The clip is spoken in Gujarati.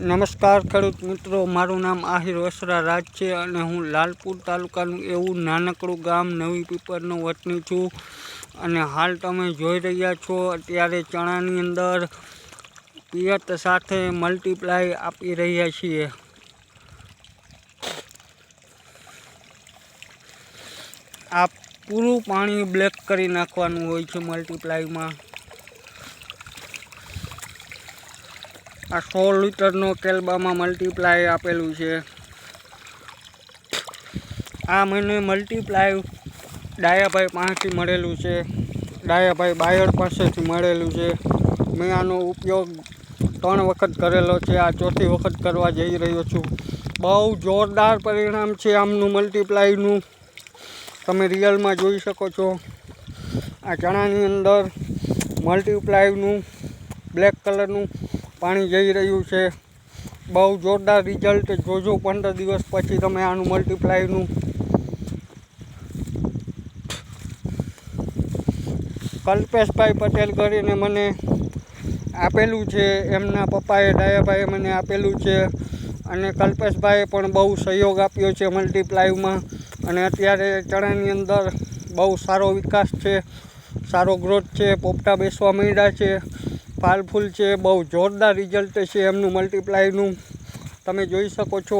નમસ્કાર ખેડૂત મિત્રો, મારું નામ આહિર વસરા રાજ છે અને હું લાલપુર તાલુકાનું એવું નાનકડું ગામ નવી પીપળનો વતની છું. અને હાલ તમે જોઈ રહ્યા છો અત્યારે ચણાની અંદર પિયત સાથે મલ્ટીપ્લાય આપી રહ્યા છીએ. આ પૂરું પાણી બ્લેક કરી નાખવાનું હોય છે મલ્ટીપ્લાયમાં. આ 100 લીટરનો કેલબામાં મલ્ટીપ્લાય આપેલું છે. આ મને મલ્ટીપ્લાય ડાયાભાઈ પાસેથી મળેલું છે. ડાયાભાઈ બાયડ પાસેથી મળેલું છે. મેં આનો ઉપયોગ 3 વખત કરેલો છે. આ 4થી વખત કરવા જઈ રહ્યો છું. બહુ જોરદાર પરિણામ છે આમનું મલ્ટીપ્લાયનું. તમે રિયલમાં જોઈ શકો છો. આ ચણાની અંદર મલ્ટીપ્લાયનું બ્લેક કલરનું પાણી જઈ રહ્યું છે. બહુ જોરદાર રિઝલ્ટ જોજો 15 દિવસ પછી તમે આનું મલ્ટીપ્લાયનું. કલ્પેશભાઈ પટેલ કરીને મને આપેલું છે, એમના પપ્પાએ ડાયાભાઈએ મને આપેલું છે. અને કલ્પેશભાઈએ પણ બહુ સહયોગ આપ્યો છે મલ્ટીપ્લાયમાં. અને અત્યારે ચણાની અંદર બહુ સારો વિકાસ છે, સારો ગ્રોથ છે, પોપટા બેસવા માંડ્યા છે, ફાલ ફૂલ છે. બહુ જોરદાર રિઝલ્ટ છે એમનું મલ્ટીપ્લાયનું. તમે જોઈ શકો છો.